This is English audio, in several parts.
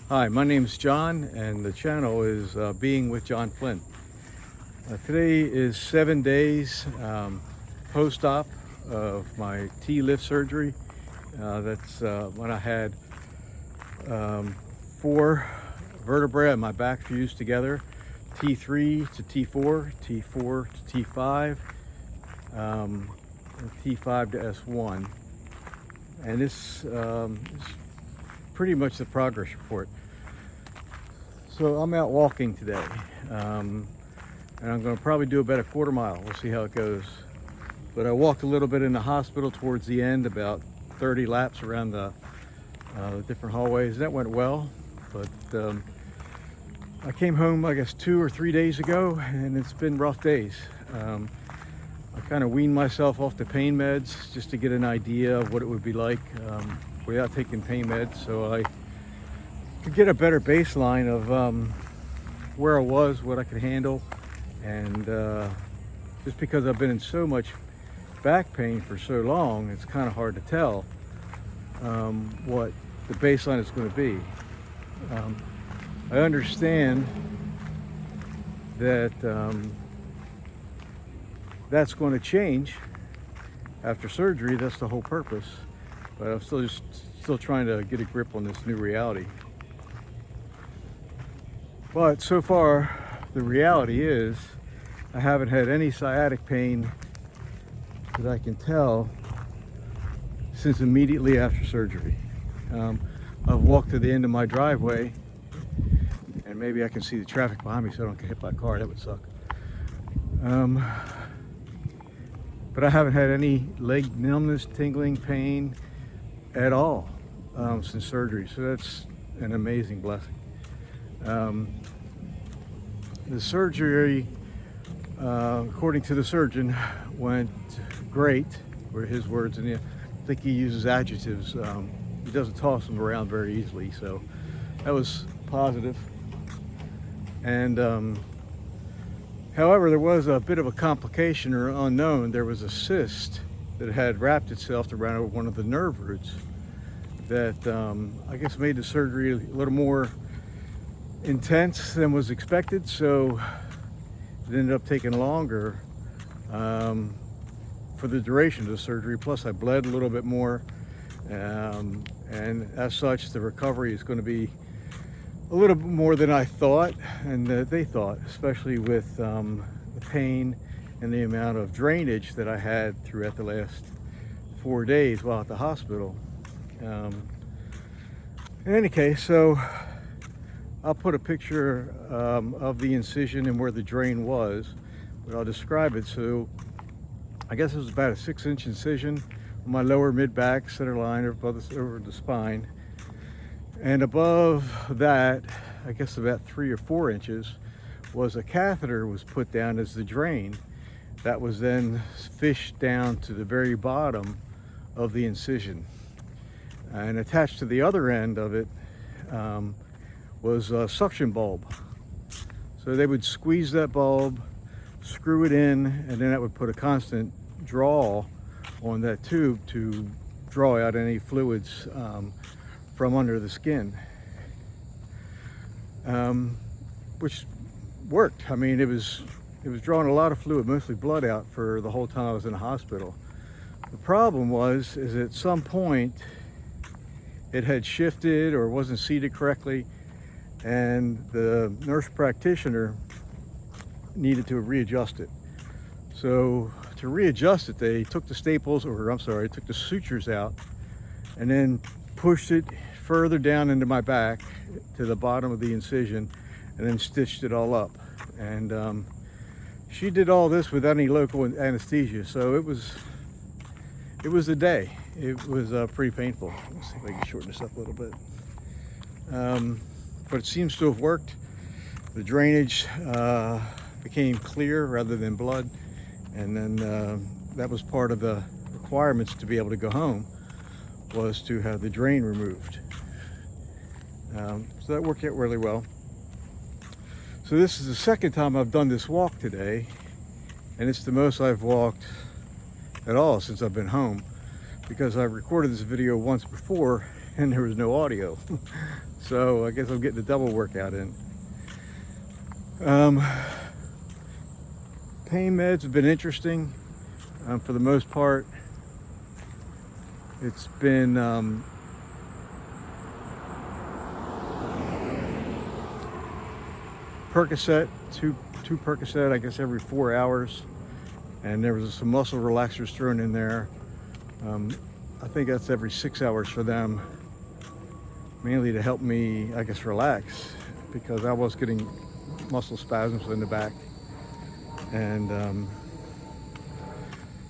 Hi, my name is John, and the channel is Being with John Flynn. Today is 7 days post-op of my T-lift surgery. That's when I had 4 vertebrae in my back fused together, T3 to T4, T4 to T5, and T5 to S1. And this is pretty much the progress report. So I'm out walking today, and I'm going to probably do about a quarter mile. We'll see how it goes. But I walked a little bit in the hospital towards the end, about 30 laps around the different hallways. That went well, but I came home, I guess, 2 or 3 days ago, and it's been rough days. I kind of weaned myself off the pain meds just to get an idea of what it would be like without taking pain meds, so I could get a better baseline of where I was, what I could handle, and just because I've been in so much back pain for so long, it's kind of hard to tell what the baseline is going to be. I understand that that's going to change after surgery. That's the whole purpose, but I'm still trying to get a grip on this new reality. But so far, the reality is I haven't had any sciatic pain that I can tell since immediately after surgery. I've walked to the end of my driveway, and maybe I can see the traffic behind me so I don't get hit by a car. That would suck. But I haven't had any leg numbness, tingling, pain at all since surgery, so that's an amazing blessing. The surgery, according to the surgeon, went great, were his words, and I think he uses adjectives. He doesn't toss them around very easily, so that was positive. And however, there was a bit of a complication or unknown. There was a cyst that had wrapped itself around one of the nerve roots that I guess made the surgery a little more intense than was expected, so it ended up taking longer for the duration of the surgery. Plus I bled a little bit more, and as such the recovery is going to be a little bit more than I thought and they thought, especially with the pain and the amount of drainage that I had throughout the last 4 days while at the hospital. In any case, so I'll put a picture of the incision and where the drain was, but I'll describe it. So I guess it was about a 6-inch incision on my lower mid-back center line over the spine. And above that, I guess about 3 or 4 inches, was a catheter was put down as the drain that was then fished down to the very bottom of the incision. And attached to the other end of it was a suction bulb. So they would squeeze that bulb, screw it in, and then that would put a constant draw on that tube to draw out any fluids from under the skin, which worked. I mean, it was drawing a lot of fluid, mostly blood, out for the whole time I was in the hospital. The problem is at some point it had shifted or wasn't seated correctly, and the nurse practitioner needed to readjust it. So to readjust it, they took the took the sutures out and then pushed it further down into my back to the bottom of the incision and then stitched it all up. And she did all this without any local anesthesia, so it was a day. It was pretty painful. Let's see if I can shorten this up a little bit. But it seems to have worked. The drainage became clear rather than blood, and then that was part of the requirements to be able to go home, was to have the drain removed. So that worked out really well. So this is the second time I've done this walk today, and it's the most I've walked at all since I've been home, because I recorded this video once before and there was no audio. So I guess I'm getting a double workout in. Pain meds have been interesting. For the most part, it's been Percocet, two Percocet, I guess every 4 hours, and there was some muscle relaxers thrown in there. I think that's every 6 hours for them, mainly to help me, I guess, relax, because I was getting muscle spasms in the back, and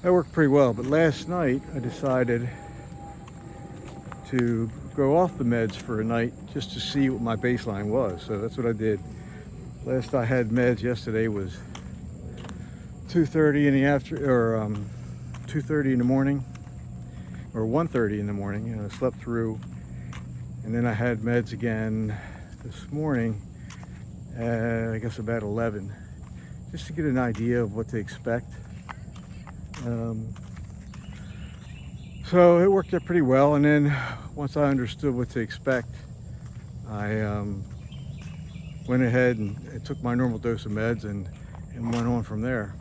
that worked pretty well. But last night I decided to go off the meds for a night just to see what my baseline was. So that's what I did. Last I had meds yesterday was 2:30 in the or 2:30 in the morning, or 1:30 in the morning. I slept through, and then I had meds again this morning at, I guess, about 11, just to get an idea of what to expect. So it worked out pretty well, and then once I understood what to expect, I went ahead and took my normal dose of meds and went on from there.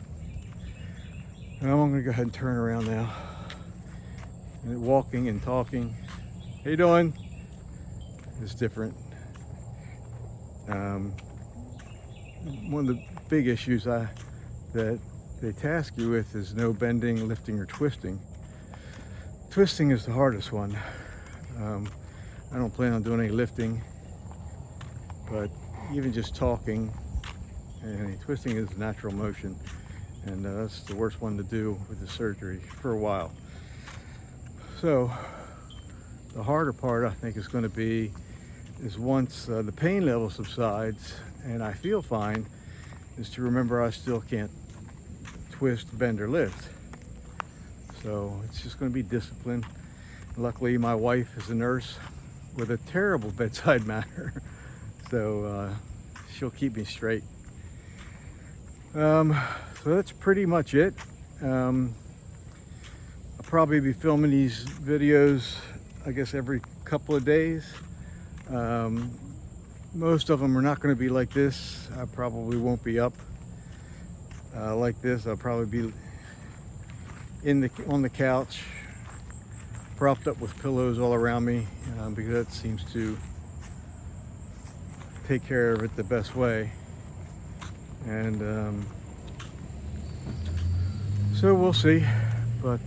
And I'm going to go ahead and turn around now. And walking and talking. How you doing? It's different. One of the big issues that they task you with is no bending, lifting, or twisting. Twisting is the hardest one. I don't plan on doing any lifting, but even just talking and twisting is natural motion, and that's the worst one to do with the surgery for a while. So the harder part, I think, is going to be once the pain level subsides and I feel fine, is to remember I still can't twist, bend, or lift. So it's just going to be discipline. Luckily, my wife is a nurse with a terrible bedside manner, so she'll keep me straight. So that's pretty much it. I'll probably be filming these videos, I guess, every couple of days. Most of them are not going to be like this. I probably won't be up like this. I'll probably be on the couch, propped up with pillows all around me, because that seems to take care of it the best way. And so we'll see. But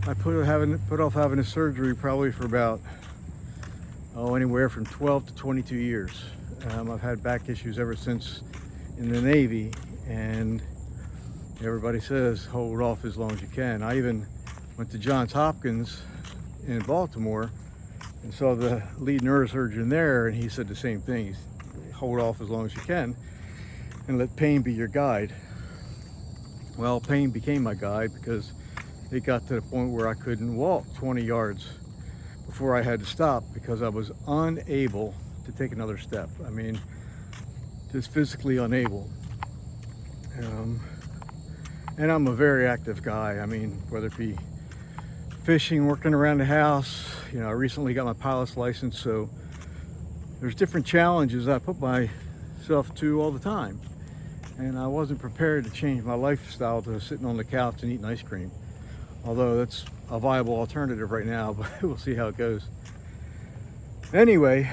I put off having a surgery probably for about anywhere from 12 to 22 years. I've had back issues ever since in the Navy, and everybody says hold off as long as you can. I even went to Johns Hopkins in Baltimore and saw the lead neurosurgeon there, and he said the same thing. Hold off as long as you can and let pain be your guide. Well, pain became my guide because it got to the point where I couldn't walk 20 yards before I had to stop because I was unable to take another step. I mean, just physically unable. And I'm a very active guy. I mean, whether it be fishing, working around the house, I recently got my pilot's license, so there's different challenges I put myself to all the time. And I wasn't prepared to change my lifestyle to sitting on the couch and eating ice cream. Although that's a viable alternative right now, but we'll see how it goes. Anyway,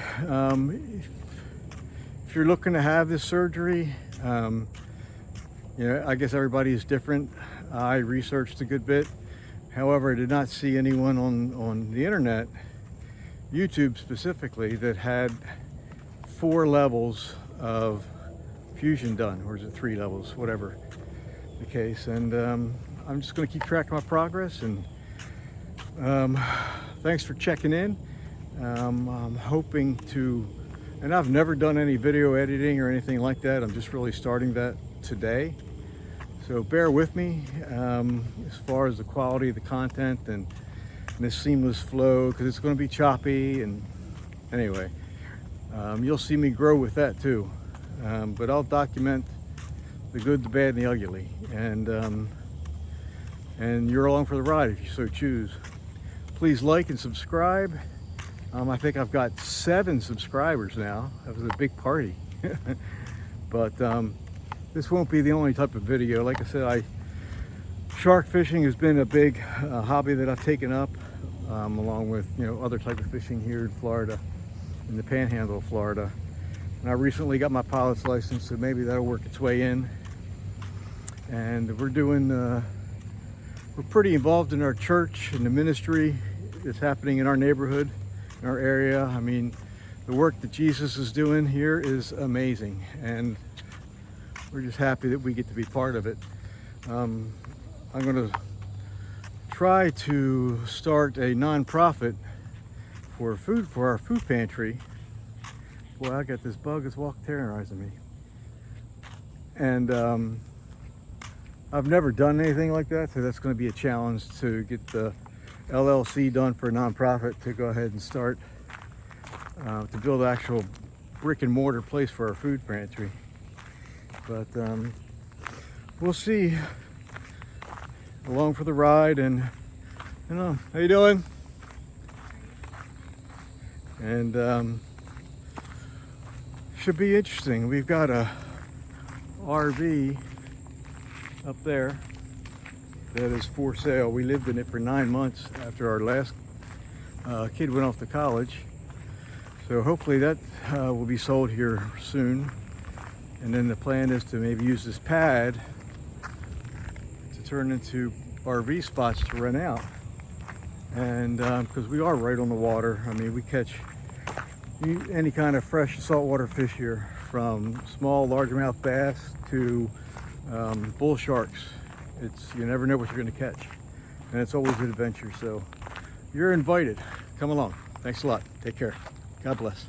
if you're looking to have this surgery, I guess everybody is different. I researched a good bit. However, I did not see anyone on the internet, YouTube specifically, that had 4 levels of fusion done, or is it 3 levels, whatever the case. And I'm just going to keep track of my progress, and thanks for checking in. I'm hoping to, and I've never done any video editing or anything like that. I'm just really starting that today, so bear with me as far as the quality of the content and this seamless flow, because it's going to be choppy. And anyway, you'll see me grow with that too, but I'll document the good, the bad, and the ugly, and you're along for the ride if you so choose. Please like and subscribe. I think I've got 7 subscribers now. That was a big party. But this won't be the only type of video. Like I said, shark fishing has been a big hobby that I've taken up, along with other type of fishing here in Florida, in the Panhandle of Florida. And I recently got my pilot's license, so maybe that'll work its way in. And we're pretty involved in our church and the ministry that's happening in our neighborhood, in our area. I mean, the work that Jesus is doing here is amazing, and we're just happy that we get to be part of it. I'm going to try to start a non-profit for our food pantry. Boy, I got this bug that's terrorizing me. And I've never done anything like that, so that's going to be a challenge to get the LLC done for a nonprofit to go ahead and start to build an actual brick and mortar place for our food pantry. But we'll see. Along for the ride, and how you doing? And should be interesting. We've got a RV up there that is for sale. We lived in it for 9 months after our last kid went off to college. So hopefully that will be sold here soon. And then the plan is to maybe use this pad to turn into RV spots to rent out. And because we are right on the water, I mean, we catch any kind of fresh saltwater fish here, from small largemouth bass to bull sharks. You never know what you're going to catch, and it's always an adventure. So you're invited. Come along. Thanks a lot. Take care. God bless.